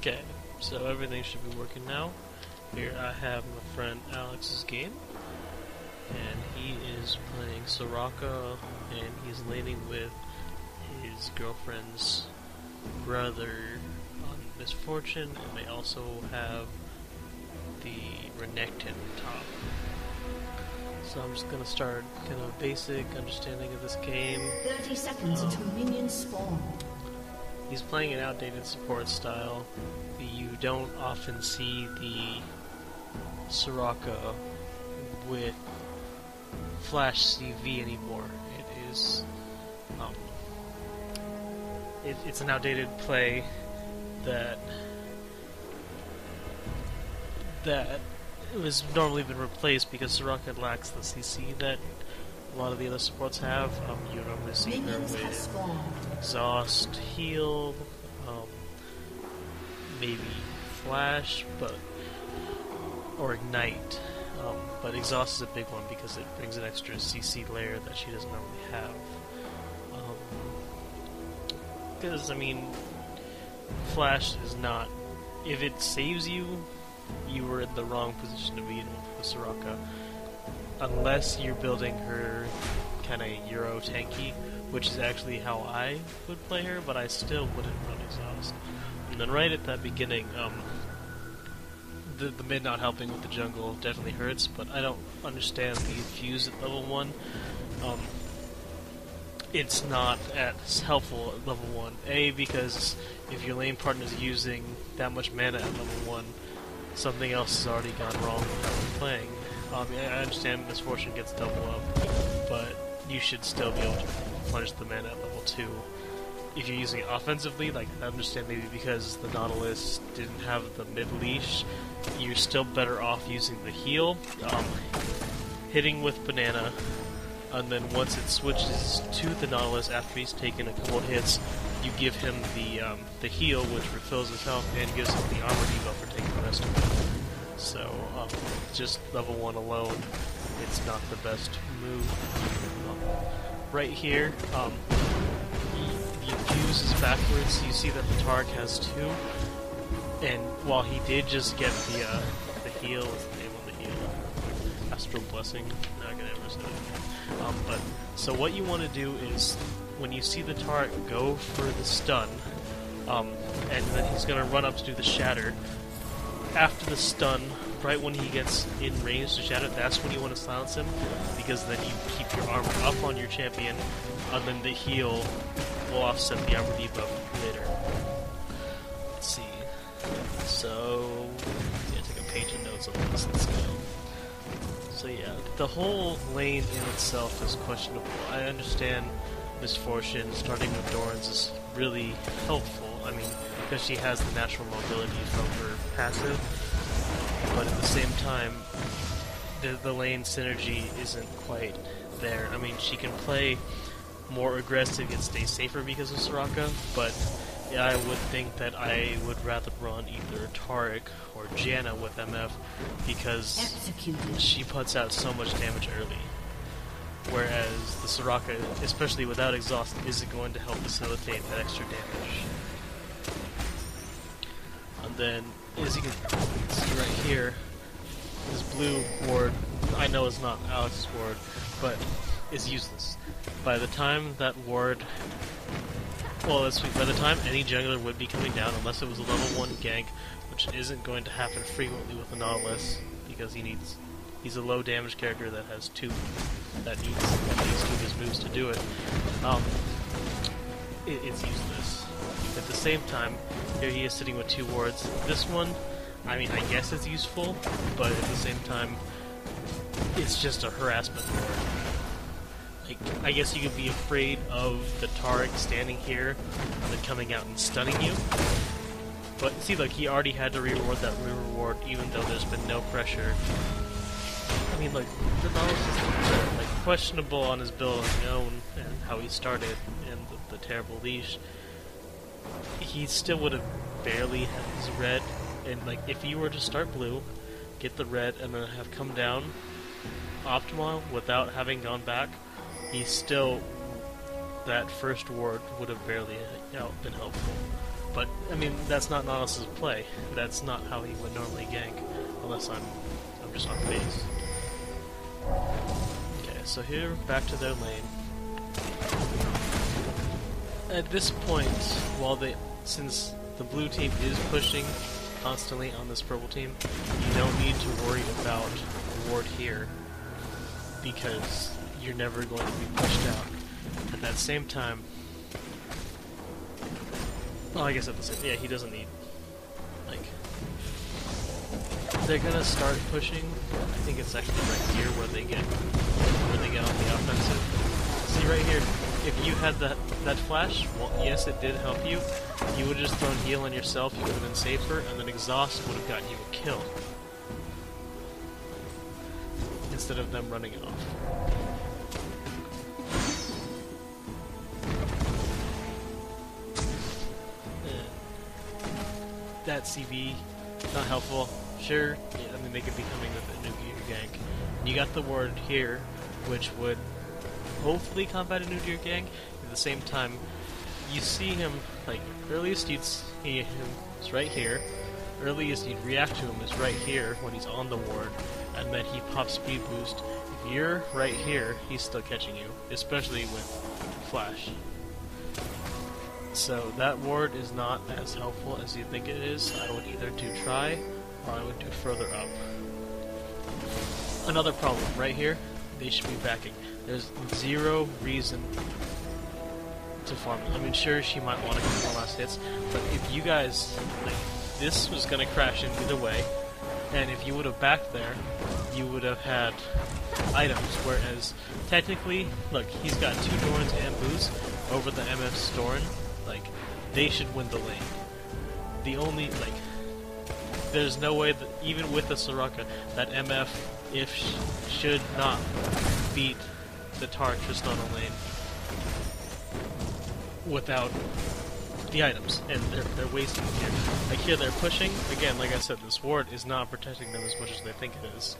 Okay, so everything should be working now. Here I have my friend Alex's game, and he is playing Soraka, and he's laning with his girlfriend's brother on Misfortune, and they also have the Renekton top. So I'm just gonna start kind of a basic understanding of this game. 30 seconds until minions spawn. He's playing an outdated support style. You don't often see the Soraka with Flash CV anymore. It is, it's an outdated play that was normally been replaced because Soraka lacks the CC that a lot of the other supports have. You normally see her with Exhaust, Heal, maybe Flash, or Ignite. But Exhaust is a big one because it brings an extra CC layer that she doesn't normally have. Because, I mean, Flash is not... If it saves you, you were in the wrong position to be in with Soraka. Unless you're building her kind of Euro tanky, which is actually how I would play her, but I still wouldn't run Exhaust. And then right at that beginning, the mid not helping with the jungle definitely hurts, but I don't understand the infuse at level 1. It's not as helpful at level 1. A, because if your lane partner is using that much mana at level 1, something else has already gone wrong with how we're playing. I understand Misfortune gets double up, but you should still be able to replenish the mana at level 2. If you're using it offensively, like, I understand maybe because the Nautilus didn't have the mid-leash, you're still better off using the heal, hitting with Banana, and then once it switches to the Nautilus after he's taken a couple of hits, you give him the heal, which refills his health and gives him the armor debuff for taking the rest of it. So, just level 1 alone, it's not the best move. Right here, the infuse is backwards, so you see that the Targ has 2, and while he did just get the heal, what's the name of the heal? Astral Blessing, not gonna ever say it. But, so what you want to do is, when you see the Targ go for the stun, and then he's gonna run up to do the shatter, after the stun, right when he gets in range to shatter, that's when you want to silence him, because then you keep your armor up on your champion, and then the heal will offset the armor debuff later. Let's see. So, yeah, take a page of notes on this. Let's go. So yeah, the whole lane in itself is questionable. I understand Misfortune starting with Doran's is really helpful. I mean, because she has the natural mobility from her passive, but at the same time, the lane synergy isn't quite there. I mean, she can play more aggressive and stay safer because of Soraka, but yeah, I would think that I would rather run either Taric or Janna with MF because she puts out so much damage early. Whereas the Soraka, especially without Exhaust, isn't going to help facilitate that extra damage. And then, as you can see right here, this blue ward, I know it's not Alex's ward, but is useless. By the time that ward, well, by the time any jungler would be coming down, unless it was a level 1 gank, which isn't going to happen frequently with the Nautilus, because he's a low damage character that has 2, that needs 2 of his moves to do it. It's useless. At the same time, here he is sitting with 2 wards. This one, I mean, I guess it's useful, but at the same time, it's just a harassment ward. Like, I guess you could be afraid of the Taric standing here and then coming out and stunning you. But see, look, he already had to reward that reward even though there's been no pressure. I mean, like, the Nautilus is like, questionable on his build on his own and how he started and the terrible leash. He still would have barely had his red, and like, if you were to start blue, get the red, and then have come down optimal without having gone back, he still, that first ward would have barely been helpful. But, I mean, that's not Nautilus' play. That's not how he would normally gank, unless I'm just on base. Okay, so here, back to their lane. At this point, since the blue team is pushing constantly on this purple team, you don't need to worry about ward here, because you're never going to be pushed out. At that same time, well, I guess at the same, yeah, he doesn't need, like, they're gonna start pushing. I think it's actually right here where they get on the offensive. See right here, if you had that flash, well, yes, it did help you. You would have just thrown heal on yourself, you would have been safer, and then exhaust would have gotten you a kill. Instead of them running it off. That CV, not helpful. Sure, I mean, they could be coming with a new gear gank. And you got the ward here, which would hopefully combat a new gear gank. At the same time, you see him, like, earliest you'd see him is right here. Earliest you'd react to him is right here when he's on the ward, and then he pops speed boost. If you're right here, he's still catching you, especially with flash. So that ward is not as helpful as you think it is. I would either do try, or I would do further up. Another problem, right here, they should be backing. There's zero reason to farm it. I mean, sure, she might want to get more last hits, but if you guys, like, this was going to crash in either way, and if you would have backed there, you would have had items, whereas, technically, look, he's got 2 Dorns and Boost over the MF Storm. Like, they should win the lane. The only, like, there's no way that, even with the Soraka, that MF, should not beat the Tar Tristana lane without the items, and they're wasting here. Like here, they're pushing, again, like I said, this ward is not protecting them as much as they think it is.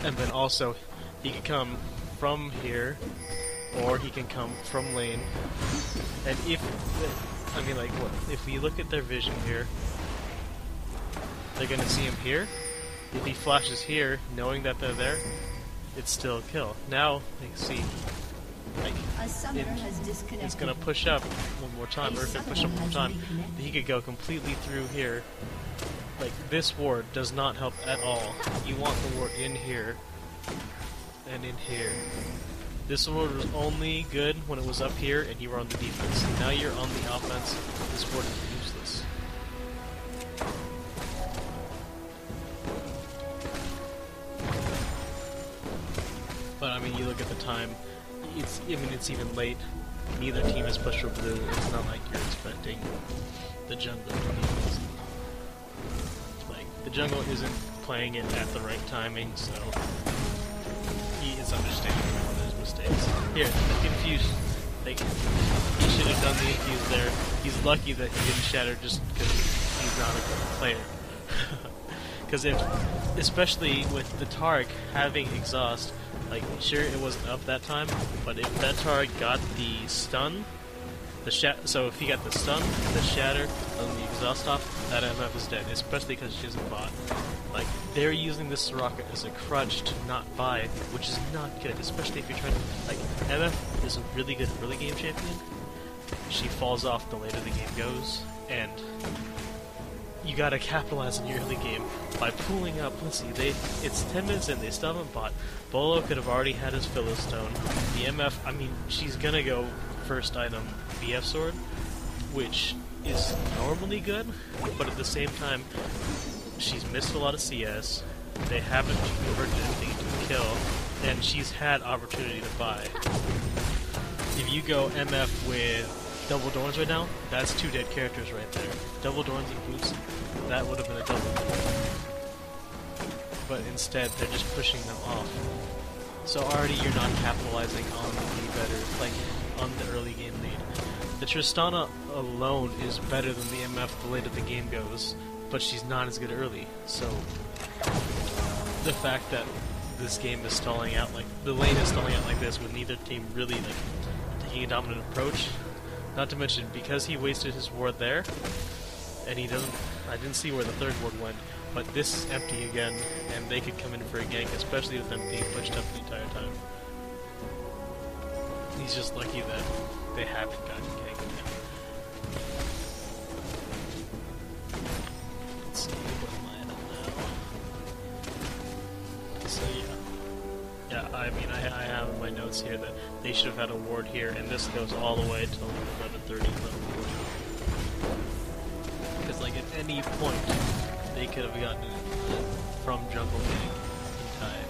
And then also, he can come from here, or he can come from lane. And if, I mean, like, what? If we look at their vision here, they're gonna see him here. If he flashes here, knowing that they're there, it's still a kill. Now, like, see, like, it's gonna push up one more time, or if it push up one more time, he could go completely through here. Like, this ward does not help at all. You want the ward in here, and in here. This ward was only good when it was up here and you were on the defense. Now you're on the offense, this ward is useless. But I mean, you look at the time, it's even late. Neither team has pushed for blue. It's not like you're expecting the jungle to be, like, the jungle isn't playing it at the right timing, so he is understanding his mistakes. Here, the confuse. Like, he should have done the infuse there. He's lucky that he didn't shatter just because he's not a good player. Because especially with the Targ having exhaust, like, sure, it wasn't up that time, but if that Targ got the stun, so if he got the stun, the shatter, and the exhaust off, that MF is dead, especially because she isn't bot. Like, they're using this Soraka as a crutch to not buy, which is not good, especially if you're trying to, like, MF is a really good early game champion. She falls off the later the game goes, and you gotta capitalize on your early game by pulling up. Let's see, it's 10 minutes in, they still haven't bought. Bolo could have already had his Philistone. The MF, I mean, she's gonna go first item BF Sword, which is normally good, but at the same time, she's missed a lot of CS, they haven't converted anything into a kill, and she's had opportunity to buy. If you go MF with double Dorns right now, that's 2 dead characters right there. Double Dorns and Boots, that would have been a double. But instead, they're just pushing them off. So already you're not capitalizing on the better, like, on the early game lead. The Tristana alone is better than the MF the later the game goes, but she's not as good early. So the fact that this game is stalling out, like, the lane is stalling out like this with neither team really, like, taking a dominant approach, Not to mention, because he wasted his ward there, and he doesn't... I didn't see where the third ward went, but this is empty again, and they could come in for a gank, especially with them being pushed up the entire time. He's just lucky that they haven't gotten ganked yet. Let's see, what am I at now? So yeah, I mean, I have in my notes here that they should have had a ward here, and this goes all the way till 11:30, 11:40. Because, like, at any point, they could have gotten it from jungle gank in time.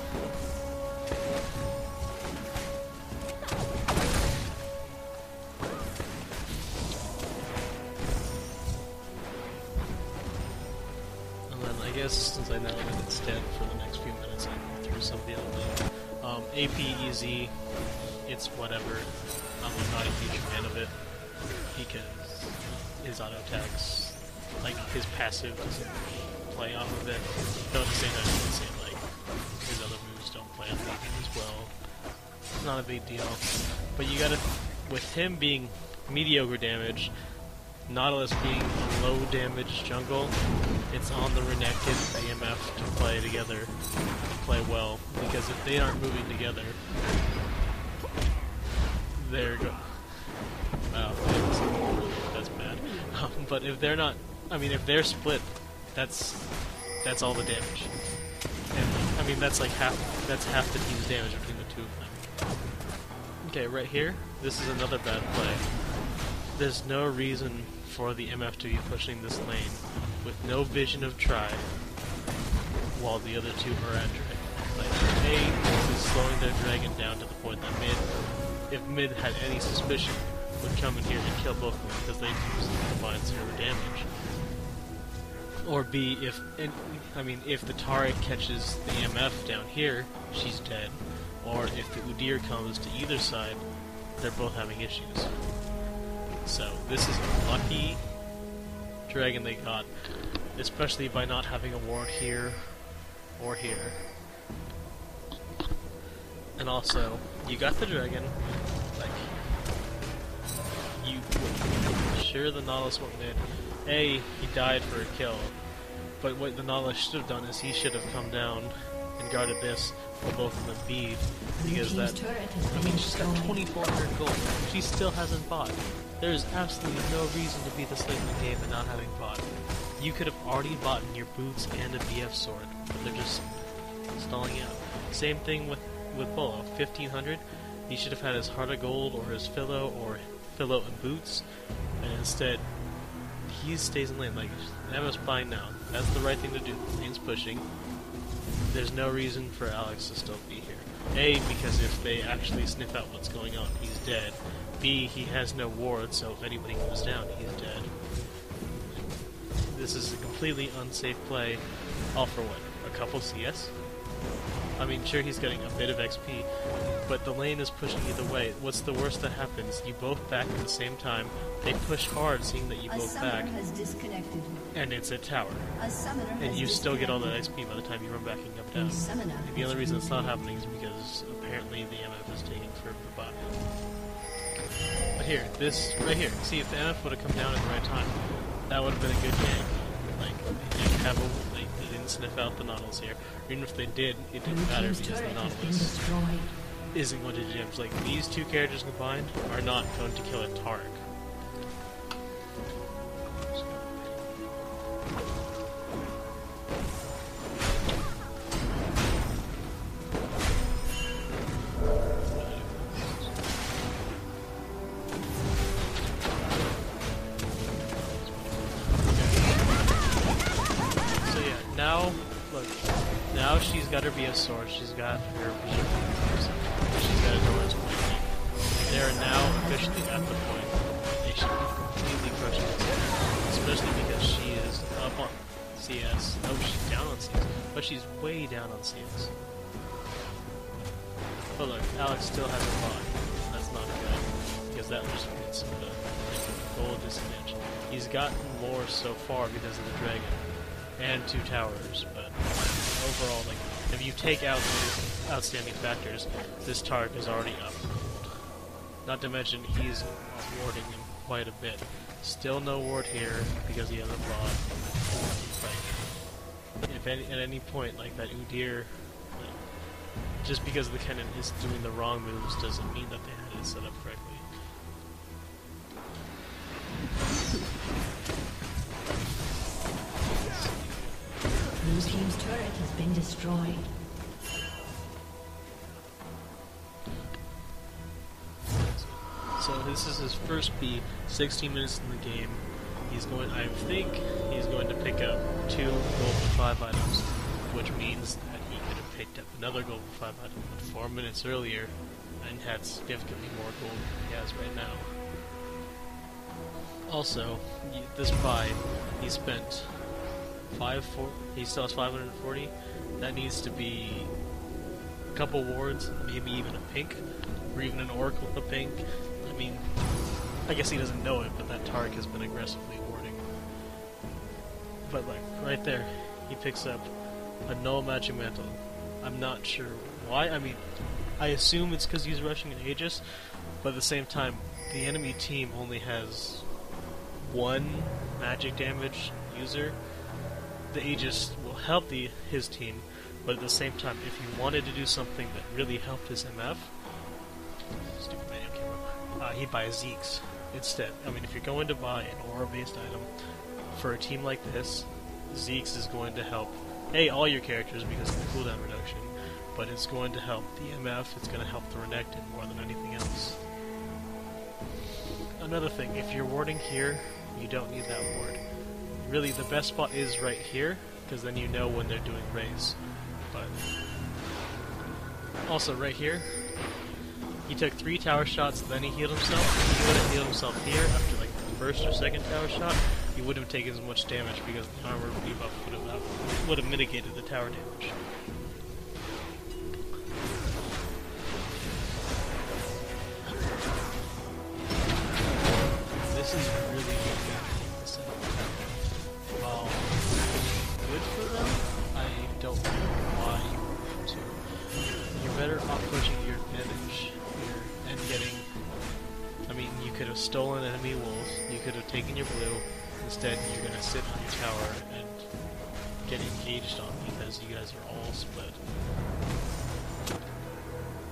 And then, I guess, since I know that it's dead for the next few minutes, I'll go through some of the other things. AP easy, it's whatever. I'm not a huge fan of it, because his auto attacks, like his passive doesn't play off of it. Though at the same time, you can say like his other moves don't play off of it as well. It's not a big deal. But you gotta, with him being mediocre damage, Nautilus being a low damage jungle, it's on the Renekton AMF to play together, to play well, because if they aren't moving together, they're wow, that's bad. But if they're not, I mean, if they're split, that's all the damage. And I mean, that's like half the team's damage between the two of them. Okay, right here, this is another bad play. There's no reason for the MF to be pushing this lane with no vision of try while the other two are at dragon. Like, this is slowing their dragon down to the point that if mid had any suspicion, would come in here and kill both of them because they use combined 0 damage. Or B, if the Taric catches the MF down here, she's dead. Or if the Udyr comes to either side, they're both having issues. So this is a lucky dragon they got, especially by not having a ward here or here. And also, you got the dragon, like, sure the Nautilus went mid. A, he died for a kill, but what the Nautilus should have done is he should have come down and guarded this while both of them beat, because that, I mean, she's got 2,400 gold, she still hasn't bought. There is absolutely no reason to be this late in the game and not having bought. You could have already bought your boots and a BF sword, but they're just stalling out. Same thing with Bolo, 1,500, he should have had his Heart of Gold or his Philo and boots, and instead he stays in lane. Like, Emma's buying now. That's the right thing to do. The lane's pushing. There's no reason for Alex to still be here. A, because if they actually sniff out what's going on, he's dead. B, he has no ward, so if anybody goes down, he's dead. This is a completely unsafe play, all for what? A couple CS? I mean, sure, he's getting a bit of XP, but the lane is pushing either way. What's the worst that happens? You both back at the same time, they push hard seeing that you both back, and it's a tower. And you still get all that XP by the time you run backing up down. And the only reason it's not happening is because apparently the MF is taking forever to buy. But here, this, right here, see, if the MF would have come down at the right time, that would have been a good game. Like, they didn't sniff out the Nautilus here. Or even if they did, it didn't matter because the Nautilus isn't going to do damage. Like, these two characters combined are not going to kill a Taric. Now she's got her BS sword, she's got her vision, she's got a Doran's point. They are now officially at the point where they should be completely crushing this character, especially because she is up on CS. No, she's down on CS, but she's way down on CS. But look, Alex still hasn't bought. That's not good, because that just gets some gold disadvantage. He's gotten more so far because of the dragon and 2 towers, but overall, like, if you take out these outstanding factors, this Taric is already up. Not to mention, he's warding him quite a bit. Still no ward here because he has a bot. Like, if at any point like that Udyr, like, just because the Kennen is doing the wrong moves doesn't mean that they had it set up correctly. Blue team's turret has been destroyed. So this is his first B, 16 minutes in the game. I think he's going to pick up 2 gold for 5 items, which means that he could have picked up another gold for 5 items 4 minutes earlier and had significantly more gold than he has right now. Also, this buy, he spent he still has 540. That needs to be a couple wards, maybe even a pink, or even an oracle with a pink. I mean, I guess he doesn't know it, but that Tark has been aggressively warding. But like, right there, he picks up a null magic mantle. I'm not sure why. I mean, I assume it's because he's rushing an Aegis, but at the same time, the enemy team only has 1 magic damage user. The Aegis will help his team, but at the same time, if he wanted to do something that really helped his MF, stupid manual camera, he'd buy Zeke's instead. I mean, if you're going to buy an aura-based item for a team like this, Zeke's is going to help all your characters because of the cooldown reduction, but it's going to help the MF, it's going to help the Renekton more than anything else. Another thing, if you're warding here, you don't need that ward. Really, the best spot is right here, because then you know when they're doing raise. But also right here, he took 3 tower shots, then he healed himself. If he would have healed himself here after like the first or second tower shot, he wouldn't have taken as much damage because the armor debuff would have mitigated the tower damage. This is really good. Well, good for them? I don't know why you want to. You're better off pushing your advantage here and getting... I mean, you could have stolen enemy wolves, you could have taken your blue, instead you're going to sit on your tower and get engaged on because you guys are all split.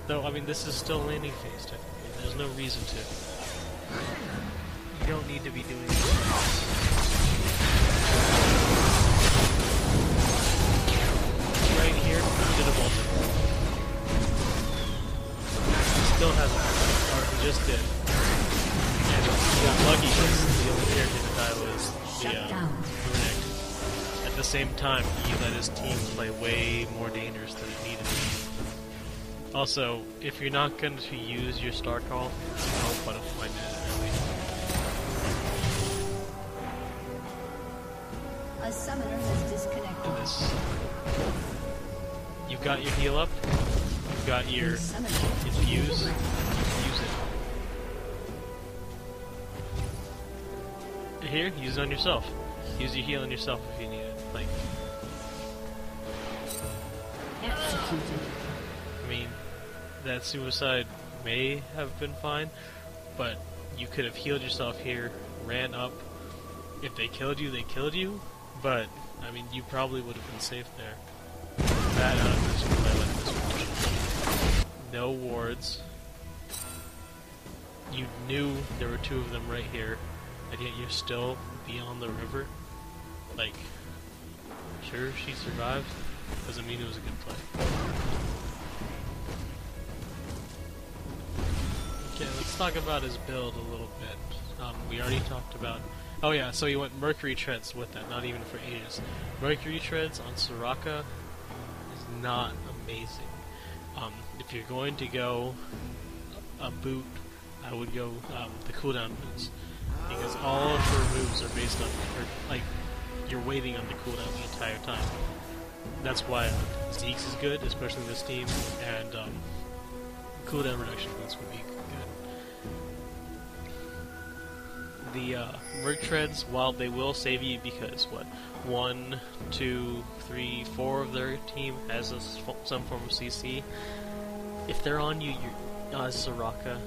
Though, I mean, this is still landing phase technically, there's no reason to. You don't need to be doing this. Right here, he did a bolt. He still hasn't, or he just did. And he got lucky because the only character to die was the Renekton. At the same time, he let his team play way more dangerous than it needed to be. Also, if you're not going to use your star call, don't butterfly net early. A summoner has disconnected. You've got your heal up, you've got your infuse, use it. Here, use it on yourself. Use your heal on yourself if you need it. Like, Executed. I mean, that suicide may have been fine, but you could have healed yourself here, ran up. If they killed you, they killed you. But, I mean, you probably would have been safe there. Bad out of this play like this one. No wards. You knew there were 2 of them right here, and yet you're still beyond the river. Like, sure, she survived. Doesn't mean it was a good play. Okay, let's talk about his build a little bit. We already talked about... Oh yeah, so he went Mercury Treads with that, not even for Aegis. Mercury Treads on Soraka is not amazing. If you're going to go a boot, I would go the cooldown boots. Because all of her moves are based on, like, you're waiting on the cooldown the entire time. That's why Zeke's is good, especially this team, and cooldown reduction boots would be good. The Merc Treads, while they will save you because, 1, 2, 3, 4 of their team has some form of CC, if they're on you, as Soraka,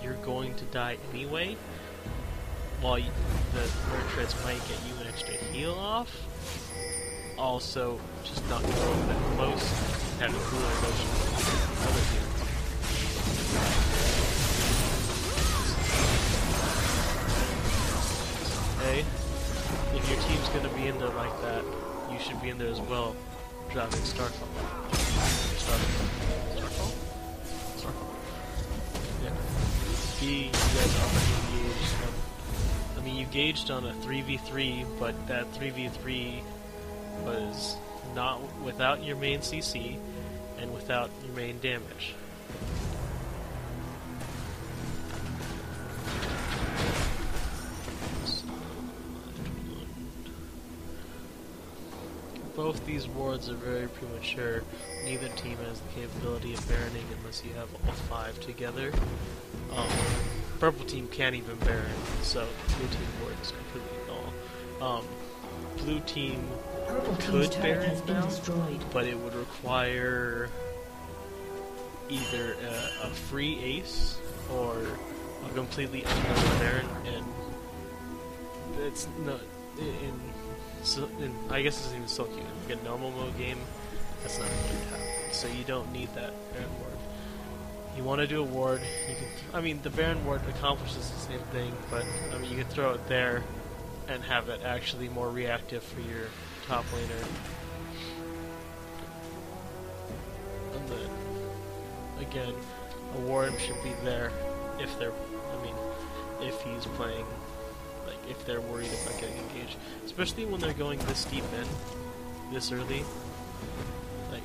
you're going to die anyway, while the word threats might get you an extra heal off, also just not going that close and having cooler motion than other people. Hey, if your team's gonna be in there like that, you should be in there as well, driving Starfall. Starfall? Yeah. You guys already engaged on... I mean, you gauged on a 3v3, but that 3v3 was not without your main CC and without your main damage. Both these wards are very premature. Neither team has the capability of Baroning unless you have all 5 together. Purple team can't even Baron, so blue team ward is completely null. Blue team could Baron now, but it would require either a free ace or a completely unknown Baron, and it's not I guess it's even so cute. In like a normal mode game, that's not going to happen. So you don't need that Baron ward. You want to do a ward, you can... I mean, the Baron ward accomplishes the same thing, but I mean, you can throw it there and have it actually more reactive for your top laner. And then, again, a ward should be there if they're... I mean, if he's playing... if they're worried about getting engaged. Especially when they're going this deep in, this early. Like,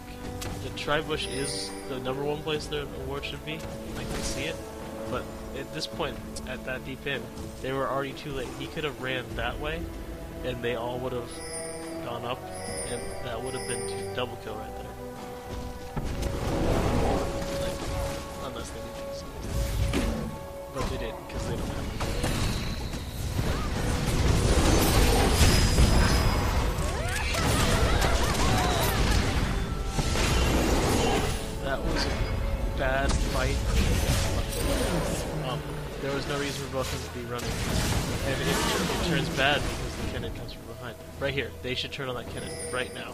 the Tribush is the #1 place their award should be. Like, they see it. But at this point, at that deep in, they were already too late. He could have ran that way, and they all would have gone up, and that would have been double kill right there. Like, unless they did something. But they didn't, because they don't have it. That was a bad fight. There was no reason for both of them to be running. And it turns bad because the cannon comes from behind. Right here. They should turn on that cannon right now.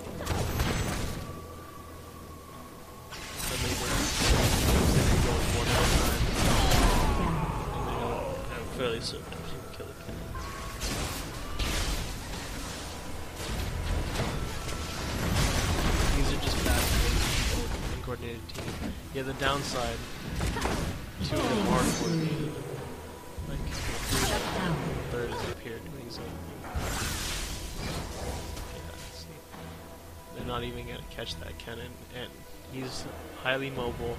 And they were going one at a time. And they don't have fairly certain to kill the cannon. These are just bad coordinated team. Yeah, the downside, 2 of them aren't coordinated. Like, third is up here doing something. Yeah, see. They're not even gonna catch that cannon, and he's highly mobile.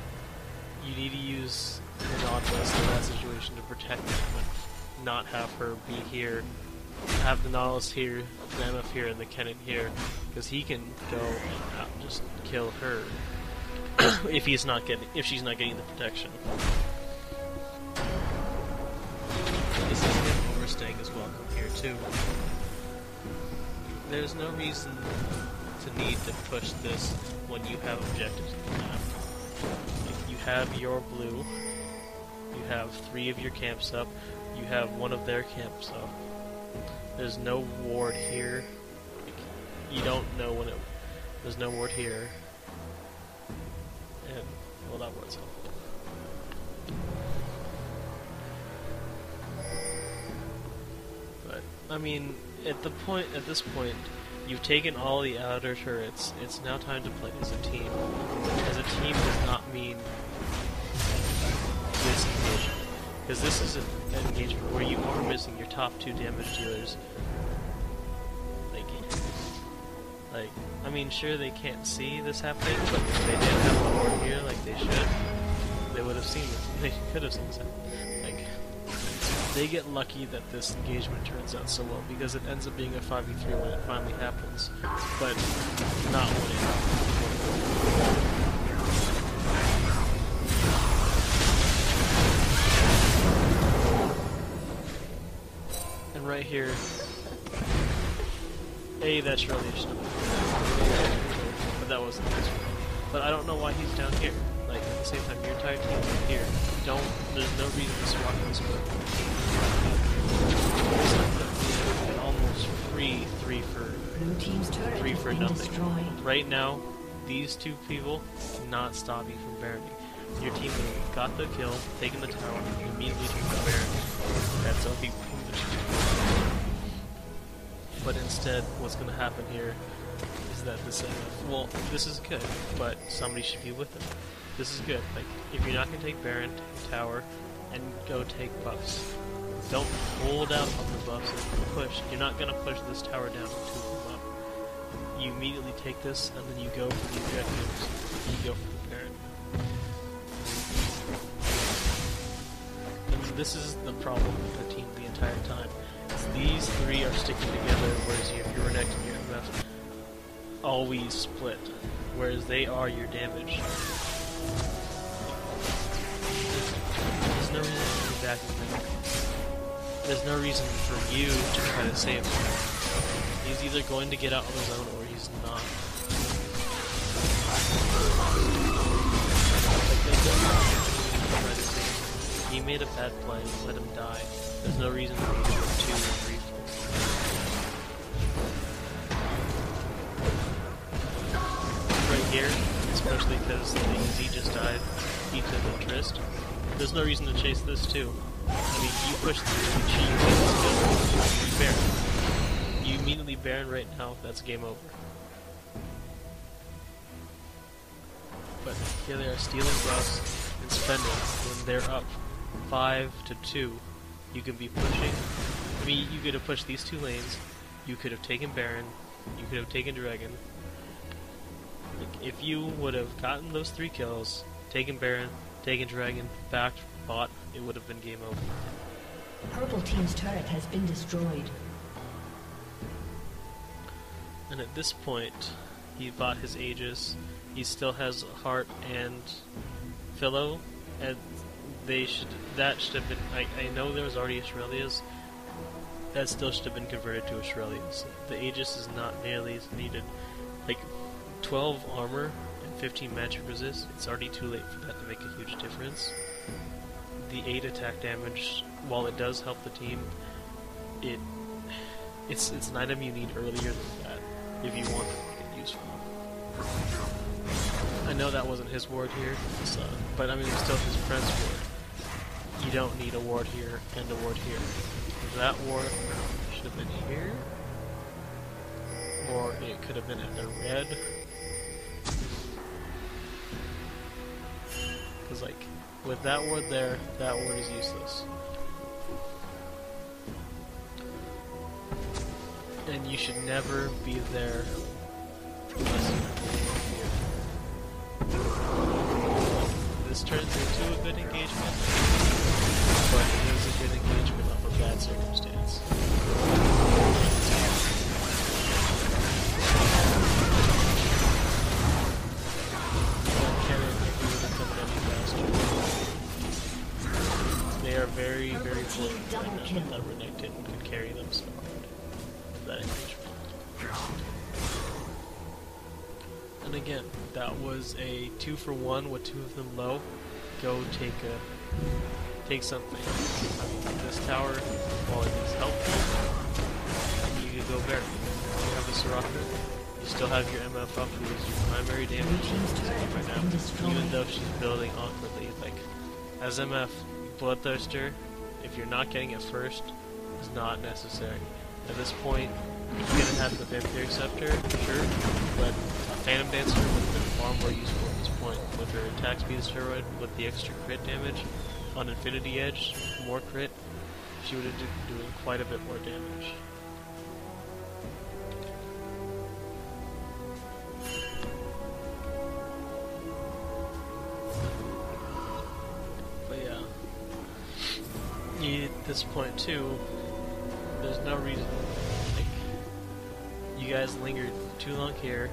You need to use the Nautilus in that situation to protect him, and not have her be here. Have the Nautilus here, the MF here, and the cannon here, because he can go and just kill her. if she's not getting the protection. This is him overstaying his welcome here too. There's no reason to need to push this when you have objectives on the map. Like, you have your blue, you have 3 of your camps up, you have 1 of their camps up. There's no ward here. Like, you don't know when it. There's no ward here. And, well, that word's helpful. But, I mean, at this point, you've taken all the outer turrets. It's now time to play as a team. As a team does not mean this engagement. Because this is an engagement where you are missing your top 2 damage dealers. Like, I mean, sure they can't see this happening, but if they did have the ward here like they should, they would have seen this. They could have seen this happen. Like, they get lucky that this engagement turns out so well, because it ends up being a 5v3 when it finally happens, but not when it happens. And right here, that's really interesting. But that wasn't this one. But I don't know why he's down here. Like, at the same time, your entire team's in here. There's no reason to swap this one. for been nothing. destroyed. Right now, these two people cannot stop you from Baroning. Your team got the kill, taken the tower, and immediately took the Baron. That's all he But instead, what's going to happen here is that this well, this is good, but somebody should be with him. This is good. Like, if you're not going to take Baron, take tower, and go take buffs. Don't hold out on the buffs and push. You're not going to push this tower down and two them up. You immediately take this, and then you go for the objectives, and you go for the Baron. And this is the problem with the team the entire time. These three are sticking together, whereas if you're Renekton and your MF always split, whereas they are your damage. There's no reason to be back in the There's no reason for you to try to save him. He's either going to get out on his own or he's not. Like, they don't try to save him. He made a bad play, let him die. There's no reason for you to go 2 or 3 right here, especially because the EZ just died, he took the Trist. There's no reason to chase this too. I mean, you push through, you cheat, you Baron. You immediately Baron right now, that's game over. But here they are stealing buffs and spending when they're up 5-2. You can be pushing. I mean, you could have pushed these 2 lanes. You could have taken Baron. You could have taken Dragon. Like, if you would have gotten those 3 kills, taken Baron, taken Dragon, backed, bot, it would have been game over. Purple team's turret has been destroyed. And at this point, he bought his Aegis. He still has Heart and Philo, and that should have been, I know there was already Australia's, that still should have been converted to Australia's. The Aegis is not nearly as needed. Like, 12 armor and 15 magic resist, it's already too late for that to make a huge difference. The 8 attack damage, while it does help the team, it's an item you need earlier than that if you want to make it useful. I know that wasn't his ward here, so, but I mean it's still his friend's ward. You don't need a ward here and a ward here. That ward should have been here, or it could have been at the red. Because like, with that ward there, that ward is useless. And you should never be there unless you're here. This turns into a good engagement, but it is a good engagement off a bad circumstance. They are very, very fortunate that Renekton could carry them so hard in that engagement. And again, that was a 2-for-1 with 2 of them low. Go take something. I mean, this tower, while it is helpful, you could go Baron. You have a Soraka, you still have your MF up, who is your primary damage right now, even though she's building awkwardly. Like, as MF, Bloodthirster, if you're not getting it first, is not necessary. At this point, you're gonna have the Vampiric Scepter, sure, but a Phantom Dancer would have been far more useful at this point. With her attack speed steroid, with the extra crit damage, on Infinity Edge, more crit, she would have been doing quite a bit more damage. But yeah, at this point too, there's no reason, like, you guys lingered too long here.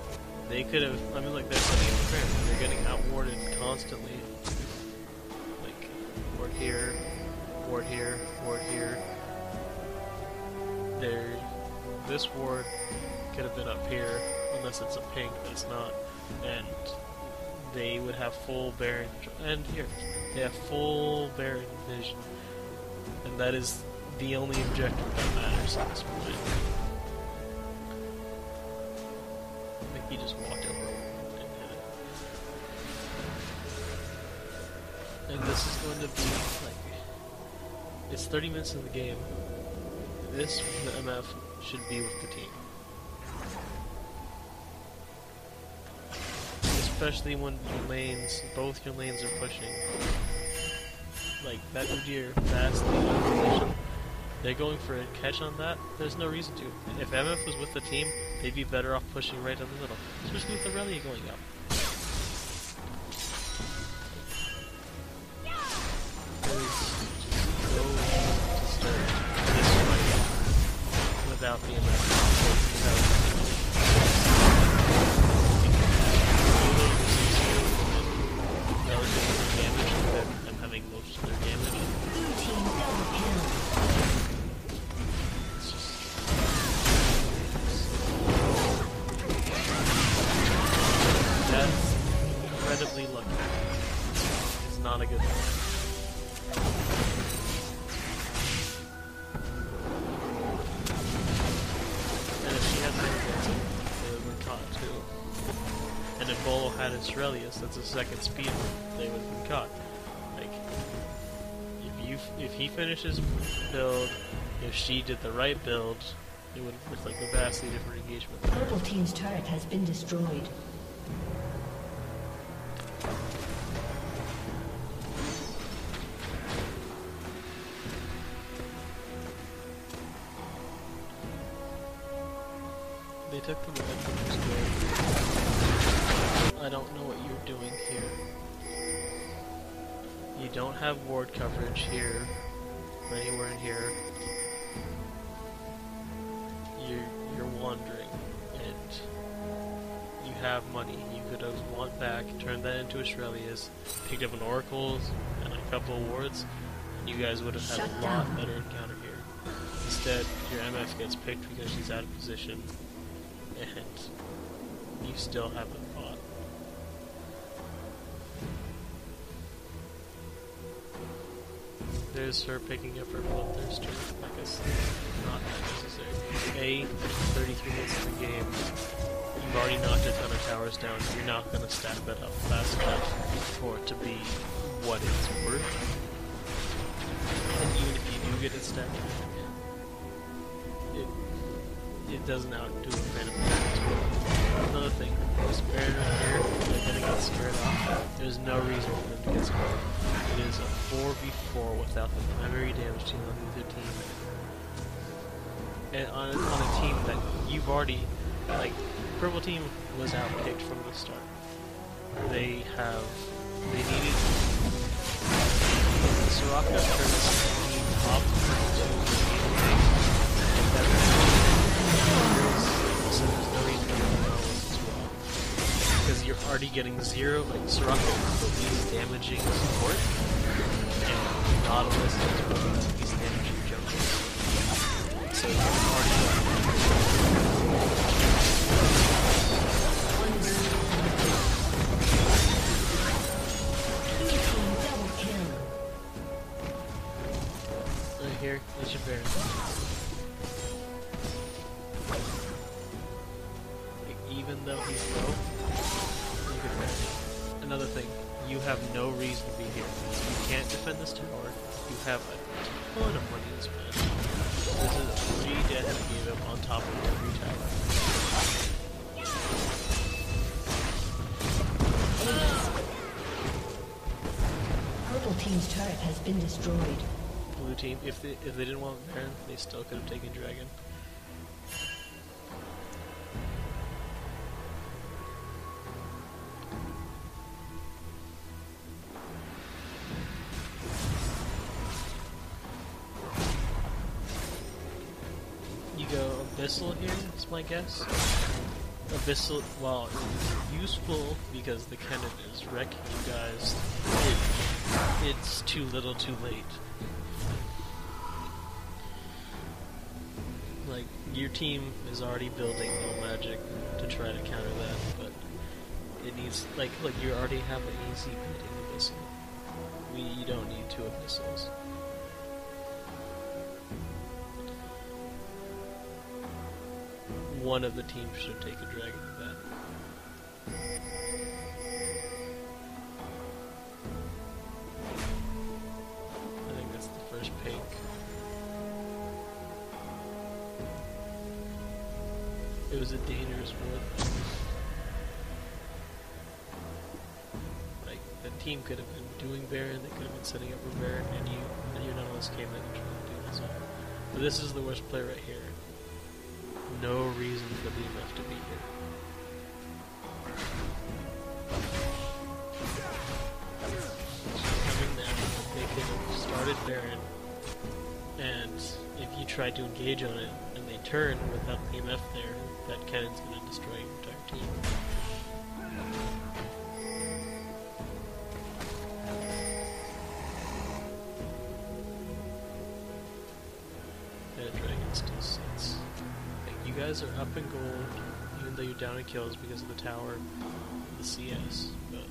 They could have, I mean, like, they're setting up the fair. They're getting outwarded constantly. Like, ward here, ward here, ward here. This ward could have been up here, unless it's a ping, but it's not. And they would have full Baron, and here, they have full Baron vision. And that is the only objective that matters at this point. Like he just walked over and hit it. And this is going to be like, it's 30 minutes in the game. This, the MF, should be with the team. Especially when your lanes, both your lanes are pushing. Like, that Udyr vastly out of position. They're going for a catch on that. There's no reason to. If MF was with the team, they'd be better off pushing right in the middle. Especially with Aurelia going up. Without the MF. I'm having most of their damage. Blue team double kill. That's incredibly lucky. It's not a good thing. And if she had been there, they would have been caught too. And if Bolo had his Aurelius, that's a second speed move, they would have been caught. Like, if he finishes build, if she did the right build, it would have looked like a vastly different engagement. Purple team's turret has been destroyed. They took the red, which is good. I don't know what you're doing here. You don't have ward coverage here, or anywhere in here. You're wandering, and you have money. You could have won back, turned that into Australia's, picked up an Oracle and a couple of wards, and you guys would have had a lot better encounter here. Instead, your MF gets picked because she's out of position, and you still haven't fought. There's her picking up her bloodthirster. I guess not necessary. 33 minutes in the game. You've already knocked a ton of towers down. You're not going to stack that up fast enough for it to be what it's worth. And even if you do get it stacked back, it doesn't outdo a Phantom Attack. Another thing, this Baron right here, they're going to get scared off. There's no reason for them to get scared. It is a 4v4 without the primary damage team on either team. And on a team that you've already, like, Purple team was outpicked from the start. They needed Soraka turned this team up so there's no reason to do Nautilus as well. Because you're already getting 0, like Soraka is damaging support, and Nautilus is he's damaging jungle. So you're already right here, there's your Baron. Even though he's low, you can win. Another thing, you have no reason to be here. You can't defend this tower. You have a ton of money to spend. This is a free death to give him on top of every tower. Purple team's turret has been destroyed. Blue team, if they didn't want Baron, they still could have taken Dragon. You go Abyssal here, is my guess. Abyssal, well, it's useful because the cannon is wrecking you guys. It's too little too late. Like, your team is already building no magic to try to counter that, but it needs, like, look, you already have an easy beating Abyssal. You don't need 2 Abyssals. One of the teams should take a dragon to that. I think that's the first pink. It was a dangerous wood. Like, the team could have been doing Baron, they could have been setting up for Baron, and your Nautilus came in and tried to do this. But this is the worst play right here. No reason for the MF to be here. Coming down, they could have started Baron, and if you tried to engage on it and they turn without the MF there, that cannon's going to destroy your entire team. And a dragon still sits. Like, you guys are up in gold, even though you're down in kills because of the tower and the CS, but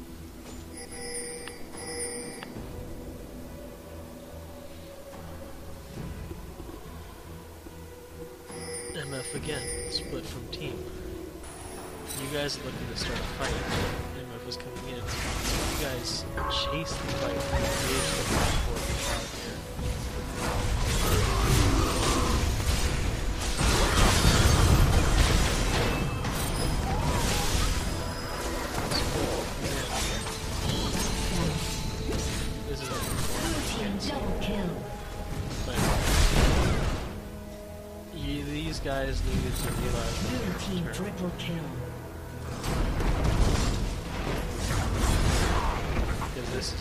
MF again, split from team. You guys are looking to start a fight. MF is coming in. You guys chase the fight and engage the platform out here. This is a Double kill. these guys needed to realize Blue team triple kill. because this is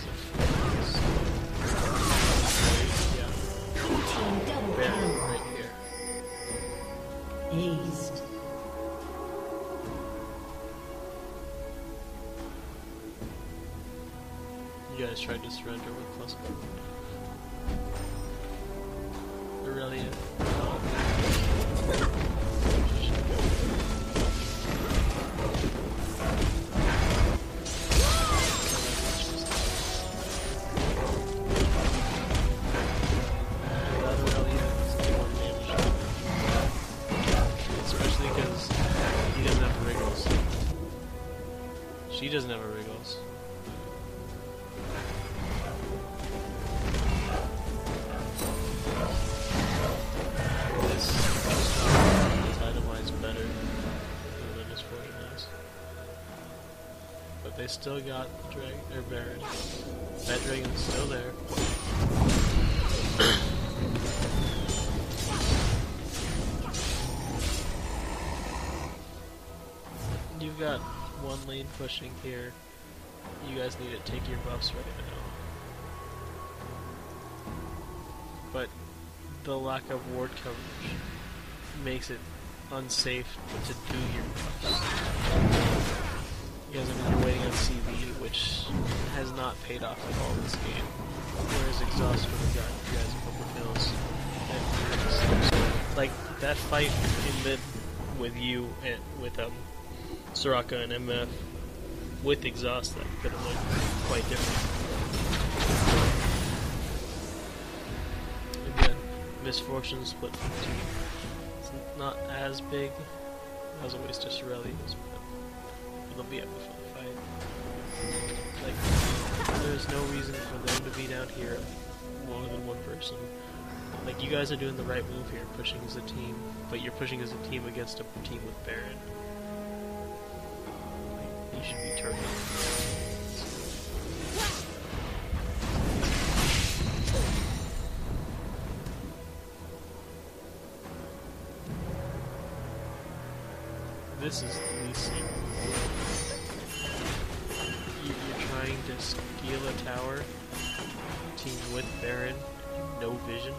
yeah. Blue team double Baron kill. right here. Aced. You guys tried to surrender with plus one. Aurelia. Especially because he doesn't have wriggles. She doesn't have wriggles. They still got their Baron. That dragon's still there. You've got one lane pushing here. You guys need to take your buffs right now. But the lack of ward coverage makes it unsafe to do your buffs. You guys have been waiting on CV, which has not paid off at all this game. Whereas Exhaust would have gotten you guys a couple kills. And like, that fight in mid with you and with Soraka and MF with Exhaust, that could have looked quite different. Again, Misfortune split from two. It's not as big. That was a waste of Shirelli's. They'll be up before the fight. Like, there's no reason for them to be down here more than one person. Like, you guys are doing the right move here, pushing as a team, but you're pushing as a team against a team with Baron. Like, you should be turning. This is the least you're trying to steal a tower, team with Baron, no vision.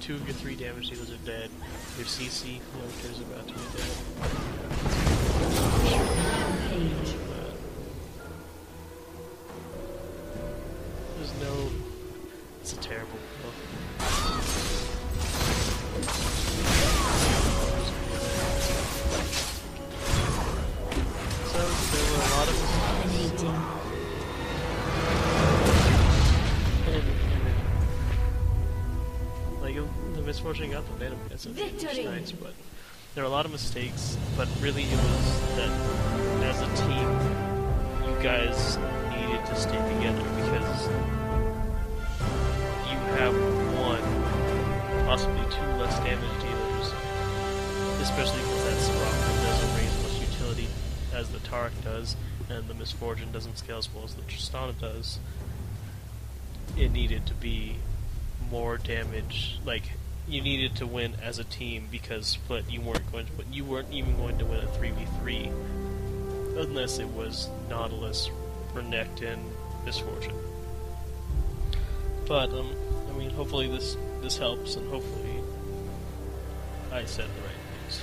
Two of your 3 damage dealers are dead. Your CC filter is about to be dead. Misfortune got the mana points, which was Victory! nice, but there are a lot of mistakes, but really it was that as a team, you guys needed to stay together because you have one, possibly two less damage dealers, especially because that Soraka doesn't raise much utility as the Tarek does, and the Misfortune doesn't scale as well as the Tristana does. It needed to be more damage, like, you needed to win as a team because split you weren't going to win. You weren't even going to win a 3v3 unless it was Nautilus, Renekton, and Misfortune. But I mean, hopefully this helps, and hopefully I said the right things.